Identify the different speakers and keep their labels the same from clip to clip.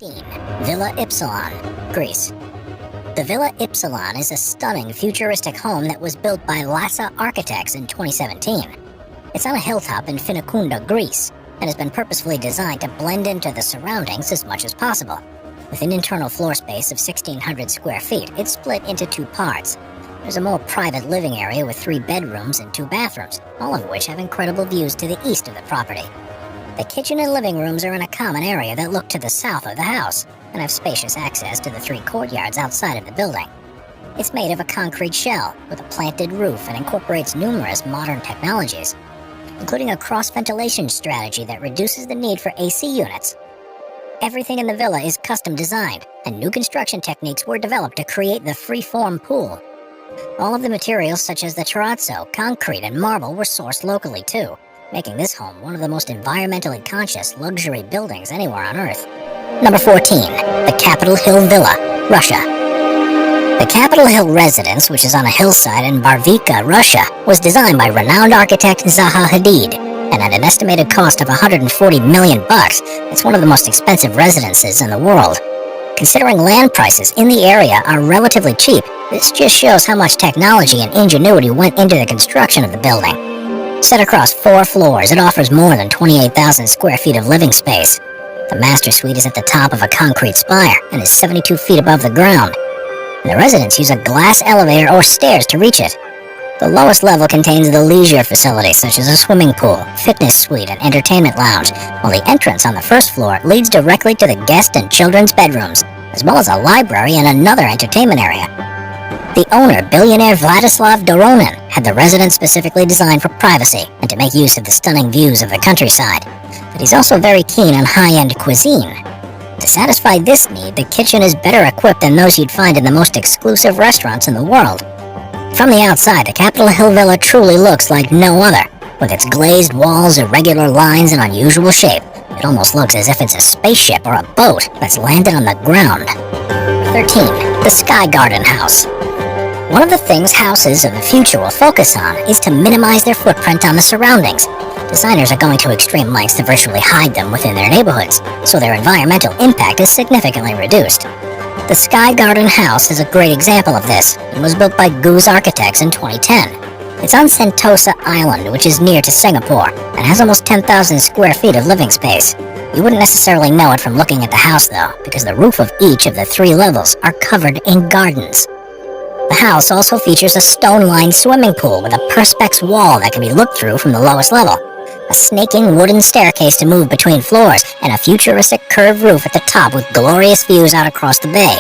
Speaker 1: 15. Villa Ypsilon, Greece. The Villa Ypsilon is a stunning, futuristic home that was built by Lassa Architects in 2017. It's on a hilltop in Finikunda, Greece, and has been purposefully designed to blend into the surroundings as much as possible. With an internal floor space of 1,600 square feet, it's split into two parts. There's a more private living area with 3 bedrooms and 2 bathrooms, all of which have incredible views to the east of the property. The kitchen and living rooms are in a common area that look to the south of the house, and have spacious access to the 3 courtyards outside of the building. It's made of a concrete shell, with a planted roof, and incorporates numerous modern technologies, including a cross-ventilation strategy that reduces the need for AC units. Everything in the villa is custom designed, and new construction techniques were developed to create the free-form pool. All of the materials such as the terrazzo, concrete, and marble were sourced locally too, making this home one of the most environmentally conscious luxury buildings anywhere on Earth. Number 14. The Capitol Hill Villa, Russia. The Capitol Hill residence, which is on a hillside in Barvika, Russia, was designed by renowned architect Zaha Hadid, and at an estimated cost of $140 million, it's one of the most expensive residences in the world. Considering land prices in the area are relatively cheap, this just shows how much technology and ingenuity went into the construction of the building. Set across 4 floors, it offers more than 28,000 square feet of living space. The master suite is at the top of a concrete spire and is 72 feet above the ground. And the residents use a glass elevator or stairs to reach it. The lowest level contains the leisure facilities such as a swimming pool, fitness suite, and entertainment lounge, while the entrance on the first floor leads directly to the guest and children's bedrooms, as well as a library and another entertainment area. The owner, billionaire Vladislav Doronin, had the residence specifically designed for privacy and to make use of the stunning views of the countryside. But he's also very keen on high-end cuisine. To satisfy this need, the kitchen is better equipped than those you'd find in the most exclusive restaurants in the world. From the outside, the Capitol Hill Villa truly looks like no other. With its glazed walls, irregular lines, and unusual shape, it almost looks as if it's a spaceship or a boat that's landed on the ground. 13. The Sky Garden House. One of the things houses of the future will focus on is to minimize their footprint on the surroundings. Designers are going to extreme lengths to virtually hide them within their neighborhoods, so their environmental impact is significantly reduced. The Sky Garden House is a great example of this, and was built by Goose Architects in 2010. It's on Sentosa Island, which is near to Singapore, and has almost 10,000 square feet of living space. You wouldn't necessarily know it from looking at the house though, because the roof of each of the 3 levels are covered in gardens. The house also features a stone-lined swimming pool with a perspex wall that can be looked through from the lowest level, a snaking wooden staircase to move between floors, and a futuristic curved roof at the top with glorious views out across the bay.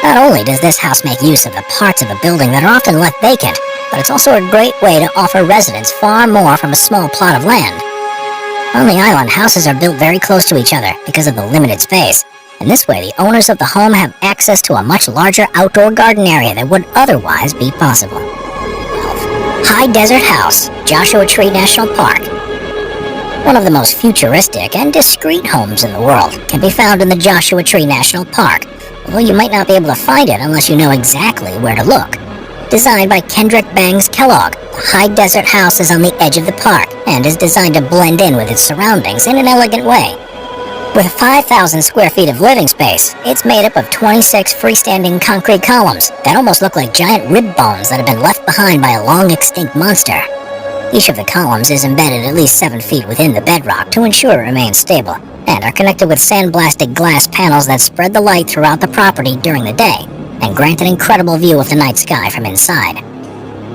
Speaker 1: Not only does this house make use of the parts of the building that are often left vacant, but it's also a great way to offer residents far more from a small plot of land. On the island, houses are built very close to each other because of the limited space, and this way the owners of the home have access to a much larger outdoor garden area than would otherwise be possible. 12. High Desert House, Joshua Tree National Park. One of the most futuristic and discreet homes in the world can be found in the Joshua Tree National Park, although you might not be able to find it unless you know exactly where to look. Designed by Kendrick Bangs Kellogg, the High Desert House is on the edge of the park and is designed to blend in with its surroundings in an elegant way. With 5,000 square feet of living space, it's made up of 26 freestanding concrete columns that almost look like giant rib bones that have been left behind by a long-extinct monster. Each of the columns is embedded at least 7 feet within the bedrock to ensure it remains stable, and are connected with sandblasted glass panels that spread the light throughout the property during the day, and grant an incredible view of the night sky from inside.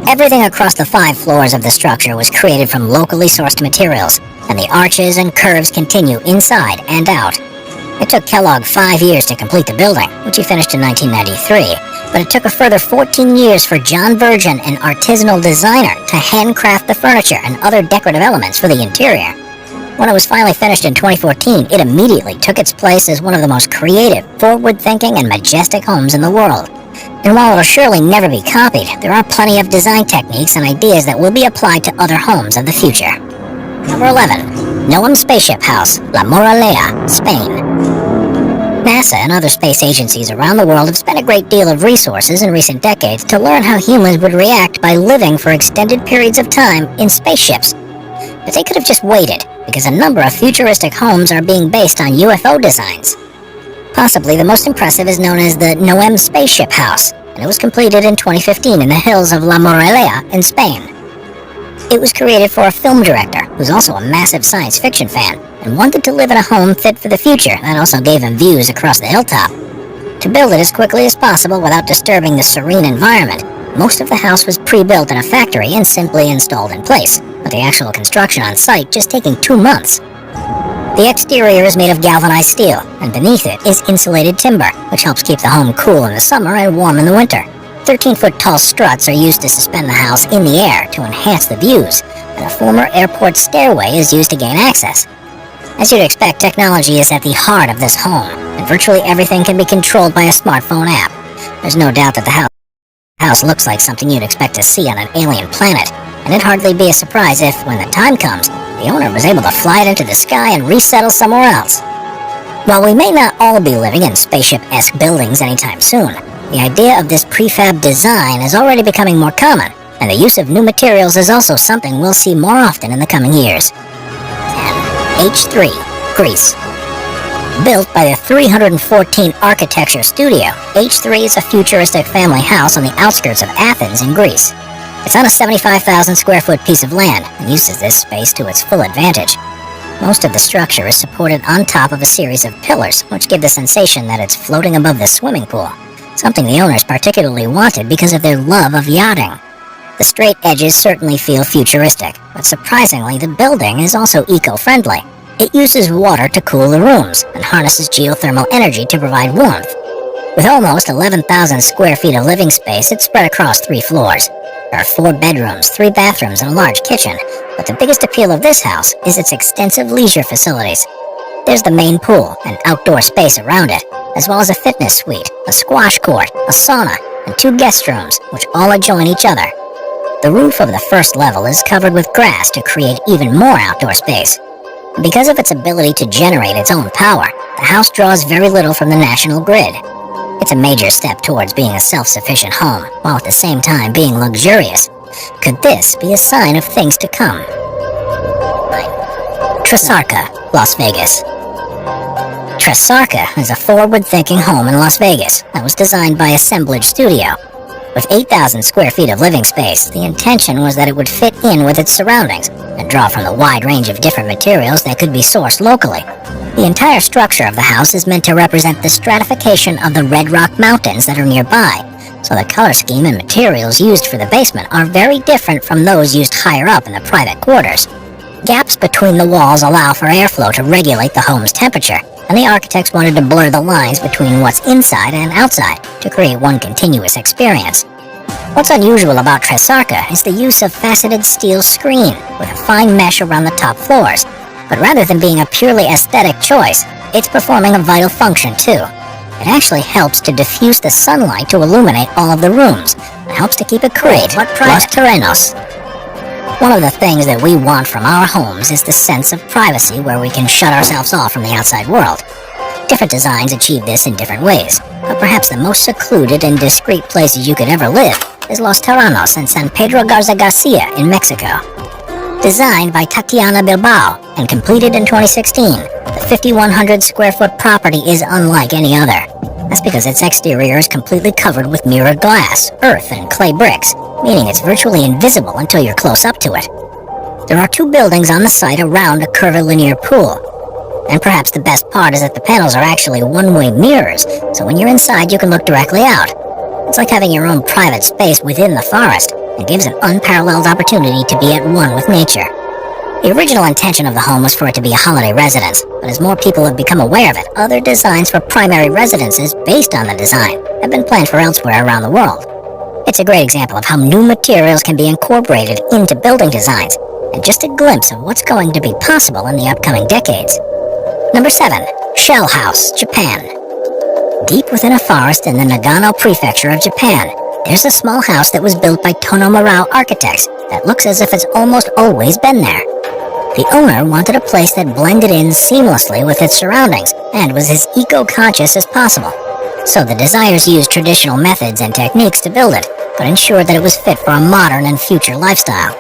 Speaker 1: Everything across the 5 floors of the structure was created from locally sourced materials, and the arches and curves continue inside and out. It took Kellogg 5 years to complete the building, which he finished in 1993, but it took a further 14 years for John Virgin, an artisanal designer, to handcraft the furniture and other decorative elements for the interior. When it was finally finished in 2014, it immediately took its place as one of the most creative, forward-thinking, and majestic homes in the world. And while it'll surely never be copied, there are plenty of design techniques and ideas that will be applied to other homes of the future. Number 11. Noam Spaceship House, La Moralea, Spain. NASA and other space agencies around the world have spent a great deal of resources in recent decades to learn how humans would react by living for extended periods of time in spaceships. But they could have just waited, because a number of futuristic homes are being based on UFO designs. Possibly the most impressive is known as the Noem Spaceship House, and it was completed in 2015 in the hills of La Moraleja in Spain. It was created for a film director who's also a massive science fiction fan and wanted to live in a home fit for the future that also gave him views across the hilltop. To build it as quickly as possible without disturbing the serene environment, most of the house was pre-built in a factory and simply installed in place, with the actual construction on site just taking 2 months. The exterior is made of galvanized steel, and beneath it is insulated timber, which helps keep the home cool in the summer and warm in the winter. 13-foot tall struts are used to suspend the house in the air to enhance the views, and a former airport stairway is used to gain access. As you'd expect, technology is at the heart of this home, and virtually everything can be controlled by a smartphone app. There's no doubt that the house looks like something you'd expect to see on an alien planet, and it'd hardly be a surprise if, when the time comes, the owner was able to fly it into the sky and resettle somewhere else. While we may not all be living in spaceship-esque buildings anytime soon, the idea of this prefab design is already becoming more common, and the use of new materials is also something we'll see more often in the coming years. 10. H3, Greece. Built by the 314 Architecture Studio, H3 is a futuristic family house on the outskirts of Athens in Greece. It's on a 75,000 square foot piece of land and uses this space to its full advantage. Most of the structure is supported on top of a series of pillars, which give the sensation that it's floating above the swimming pool, something the owners particularly wanted because of their love of yachting. The straight edges certainly feel futuristic, but surprisingly, the building is also eco-friendly. It uses water to cool the rooms and harnesses geothermal energy to provide warmth. With almost 11,000 square feet of living space, it's spread across 3 floors. There are 4 bedrooms, 3 bathrooms, and a large kitchen, but the biggest appeal of this house is its extensive leisure facilities. There's the main pool and outdoor space around it, as well as a fitness suite, a squash court, a sauna, and 2 guest rooms, which all adjoin each other. The roof of the first level is covered with grass to create even more outdoor space. Because of its ability to generate its own power, the house draws very little from the national grid. It's a major step towards being a self-sufficient home, while at the same time being luxurious. Could this be a sign of things to come? 9. Tresarca, Las Vegas. Tresarca is a forward-thinking home in Las Vegas that was designed by Assemblage Studio. With 8,000 square feet of living space, the intention was that it would fit in with its surroundings and draw from the wide range of different materials that could be sourced locally. The entire structure of the house is meant to represent the stratification of the Red Rock Mountains that are nearby, so the color scheme and materials used for the basement are very different from those used higher up in the private quarters. Gaps between the walls allow for airflow to regulate the home's temperature, and the architects wanted to blur the lines between what's inside and outside to create one continuous experience. What's unusual about Tresarca is the use of faceted steel screen with a fine mesh around the top floors. But rather than being a purely aesthetic choice, it's performing a vital function too. It actually helps to diffuse the sunlight to illuminate all of the rooms, and helps to keep it cool. Los Terrenos. One of the things that we want from our homes is the sense of privacy where we can shut ourselves off from the outside world. Different designs achieve this in different ways, but perhaps the most secluded and discreet places you could ever live is Los Terrenos and San Pedro Garza Garcia in Mexico. Designed by Tatiana Bilbao and completed in 2016, the 5,100 square foot property is unlike any other. That's because its exterior is completely covered with mirrored glass, earth, and clay bricks, meaning it's virtually invisible until you're close up to it. There are 2 buildings on the site around a curvilinear pool. And perhaps the best part is that the panels are actually one-way mirrors, so when you're inside you can look directly out. It's like having your own private space within the forest, and gives an unparalleled opportunity to be at one with nature. The original intention of the home was for it to be a holiday residence, but as more people have become aware of it, other designs for primary residences based on the design have been planned for elsewhere around the world. It's a great example of how new materials can be incorporated into building designs, and just a glimpse of what's going to be possible in the upcoming decades. Number 7. Shell House, Japan. Deep within a forest in the Nagano prefecture of Japan, there's a small house that was built by Tonomurao architects that looks as if it's almost always been there. The owner wanted a place that blended in seamlessly with its surroundings and was as eco-conscious as possible. So the designers used traditional methods and techniques to build it, but ensured that it was fit for a modern and future lifestyle.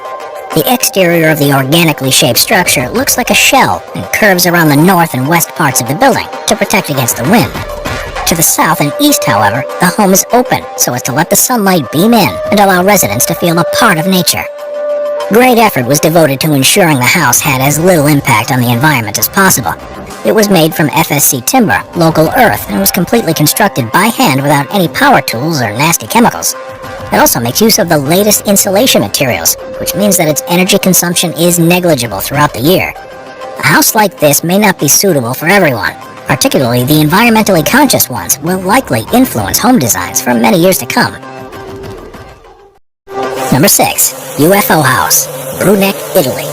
Speaker 1: The exterior of the organically shaped structure looks like a shell and curves around the north and west parts of the building to protect against the wind. To the south and east, however, the home is open so as to let the sunlight beam in and allow residents to feel a part of nature. Great effort was devoted to ensuring the house had as little impact on the environment as possible. It was made from FSC timber, local earth, and was completely constructed by hand without any power tools or nasty chemicals. It also makes use of the latest insulation materials, which means that its energy consumption is negligible throughout the year. A house like this may not be suitable for everyone. Particularly the environmentally conscious ones will likely influence home designs for many years to come. Number 6. UFO House, Bruneck, Italy.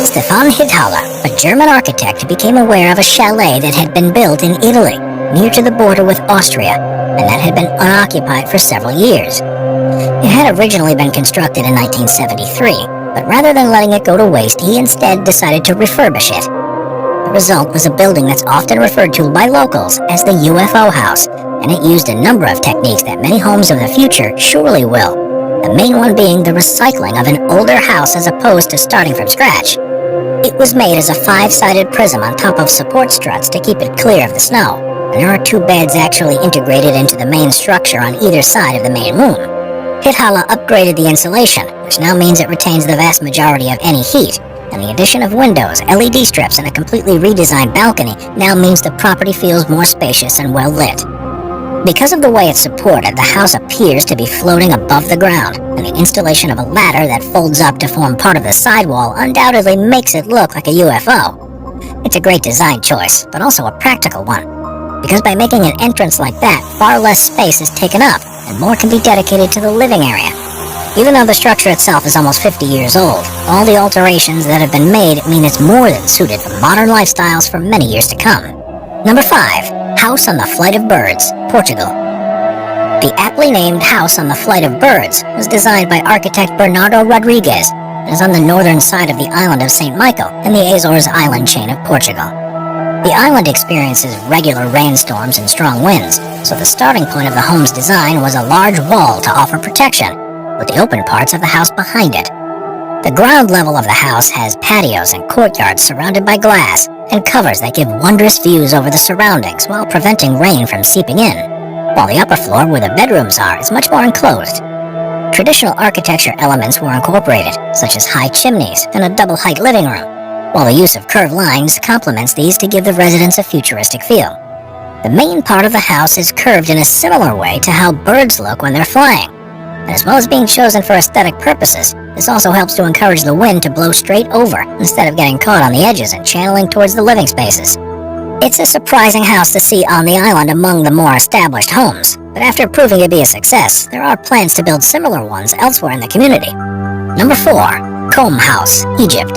Speaker 1: Stefan Hithala, a German architect, became aware of a chalet that had been built in Italy, near to the border with Austria, and that had been unoccupied for several years. It had originally been constructed in 1973, but rather than letting it go to waste, he instead decided to refurbish it. The result was a building that's often referred to by locals as the UFO House, and it used a number of techniques that many homes of the future surely will. The main one being the recycling of an older house as opposed to starting from scratch. It was made as a 5-sided prism on top of support struts to keep it clear of the snow, and there are 2 beds actually integrated into the main structure on either side of the main room. Hithala upgraded the insulation, which now means it retains the vast majority of any heat, and the addition of windows, LED strips, and a completely redesigned balcony now means the property feels more spacious and well lit. Because of the way it's supported, the house appears to be floating above the ground, and the installation of a ladder that folds up to form part of the sidewall undoubtedly makes it look like a UFO. It's a great design choice, but also a practical one, because by making an entrance like that, far less space is taken up, and more can be dedicated to the living area. Even though the structure itself is almost 50 years old, all the alterations that have been made mean it's more than suited for modern lifestyles for many years to come. Number 5. House on the Flight of Birds, Portugal. The aptly named House on the Flight of Birds was designed by architect Bernardo Rodrigues and is on the northern side of the island of St. Michael in the Azores island chain of Portugal. The island experiences regular rainstorms and strong winds, so the starting point of the home's design was a large wall to offer protection, with the open parts of the house behind it. The ground level of the house has patios and courtyards surrounded by glass, and covers that give wondrous views over the surroundings while preventing rain from seeping in, while the upper floor where the bedrooms are is much more enclosed. Traditional architecture elements were incorporated, such as high chimneys and a double-height living room, while the use of curved lines complements these to give the residents a futuristic feel. The main part of the house is curved in a similar way to how birds look when they're flying, and as well as being chosen for aesthetic purposes, this also helps to encourage the wind to blow straight over instead of getting caught on the edges and channeling towards the living spaces. It's a surprising house to see on the island among the more established homes, but after proving to be a success, there are plans to build similar ones elsewhere in the community. Number 4. Combe House, Egypt.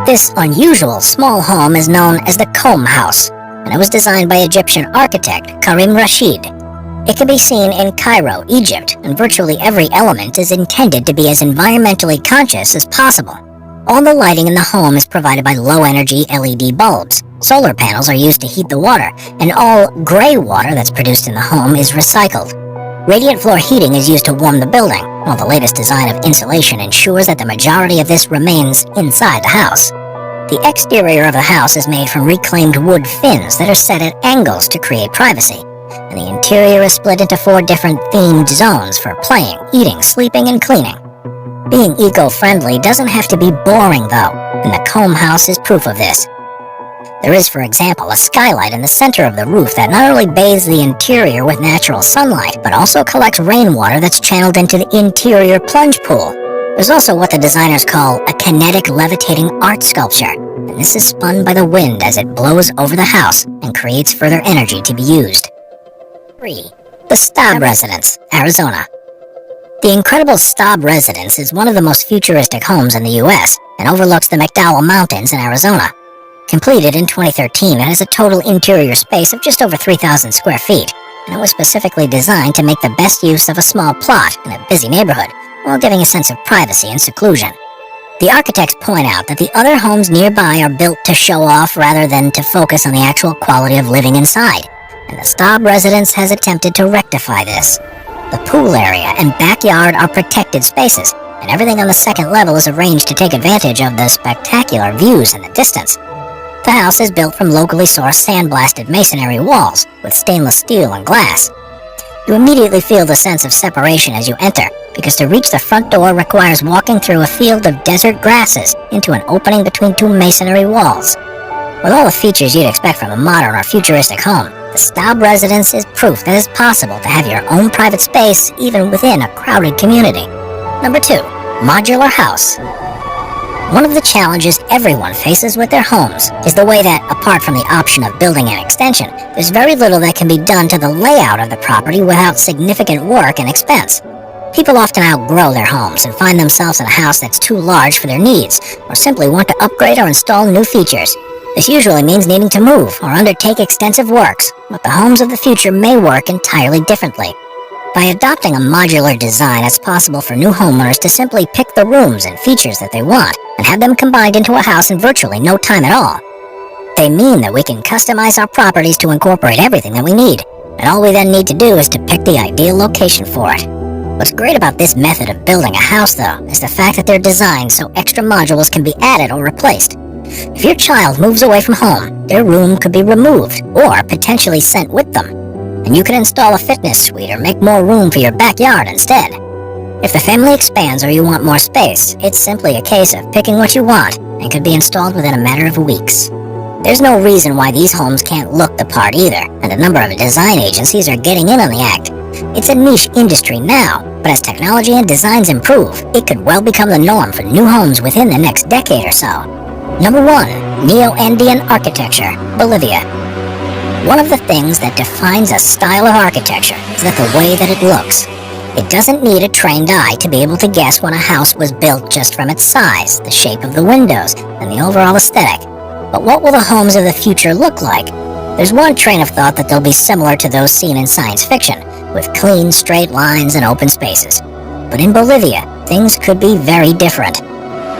Speaker 1: This unusual small home is known as the Combe House, and it was designed by Egyptian architect Karim Rashid. It can be seen in Cairo, Egypt, and virtually every element is intended to be as environmentally conscious as possible. All the lighting in the home is provided by low-energy LED bulbs. Solar panels are used to heat the water, and all gray water that's produced in the home is recycled. Radiant floor heating is used to warm the building, while the latest design of insulation ensures that the majority of this remains inside the house. The exterior of the house is made from reclaimed wood fins that are set at angles to create privacy, and the interior is split into 4 different themed zones for playing, eating, sleeping, and cleaning. Being eco-friendly doesn't have to be boring, though, and the Combe House is proof of this. There is, for example, a skylight in the center of the roof that not only bathes the interior with natural sunlight, but also collects rainwater that's channeled into the interior plunge pool. There's also what the designers call a kinetic levitating art sculpture, and this is spun by the wind as it blows over the house and creates further energy to be used. 3. The Staub Residence, Arizona. The incredible Staub Residence is one of the most futuristic homes in the U.S. and overlooks the McDowell Mountains in Arizona. Completed in 2013, it has a total interior space of just over 3,000 square feet, and it was specifically designed to make the best use of a small plot in a busy neighborhood, while giving a sense of privacy and seclusion. The architects point out that the other homes nearby are built to show off rather than to focus on the actual quality of living inside, and the Staub Residence has attempted to rectify this. The pool area and backyard are protected spaces, and everything on the second level is arranged to take advantage of the spectacular views in the distance. The house is built from locally sourced sandblasted masonry walls with stainless steel and glass. You immediately feel the sense of separation as you enter, because to reach the front door requires walking through a field of desert grasses into an opening between two masonry walls. With all the features you'd expect from a modern or futuristic home, the Staub residence is proof that it's possible to have your own private space even within a crowded community. Number 2. Modular house. One of the challenges everyone faces with their homes is the way that, apart from the option of building an extension, there's very little that can be done to the layout of the property without significant work and expense. People often outgrow their homes and find themselves in a house that's too large for their needs, or simply want to upgrade or install new features. This usually means needing to move or undertake extensive works, but the homes of the future may work entirely differently. By adopting a modular design, it's possible for new homeowners to simply pick the rooms and features that they want and have them combined into a house in virtually no time at all. They mean that we can customize our properties to incorporate everything that we need, and all we then need to do is to pick the ideal location for it. What's great about this method of building a house, though, is the fact that they're designed so extra modules can be added or replaced. If your child moves away from home, their room could be removed or potentially sent with them, and you could install a fitness suite or make more room for your backyard instead. If the family expands or you want more space, it's simply a case of picking what you want and could be installed within a matter of weeks. There's no reason why these homes can't look the part either, and a number of design agencies are getting in on the act. It's a niche industry now, but as technology and designs improve, it could well become the norm for new homes within the next decade or so. Number 1. Neo-Andean architecture, Bolivia. One of the things that defines a style of architecture is that the way that it looks. It doesn't need a trained eye to be able to guess when a house was built just from its size, the shape of the windows, and the overall aesthetic. But what will the homes of the future look like? There's one train of thought that they'll be similar to those seen in science fiction, with clean, straight lines and open spaces. But in Bolivia, things could be very different.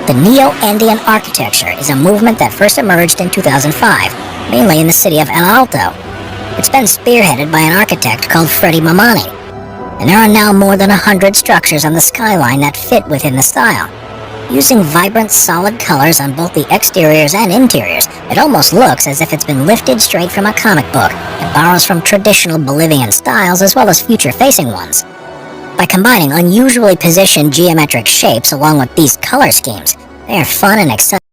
Speaker 1: The Neo-Andean architecture is a movement that first emerged in 2005, mainly in the city of El Alto. It's been spearheaded by an architect called Freddy Mamani, and there are now more than 100 structures on the skyline that fit within the style. Using vibrant, solid colors on both the exteriors and interiors, it almost looks as if it's been lifted straight from a comic book and borrows from traditional Bolivian styles as well as future-facing ones. By combining unusually positioned geometric shapes along with these color schemes, they are fun and exciting.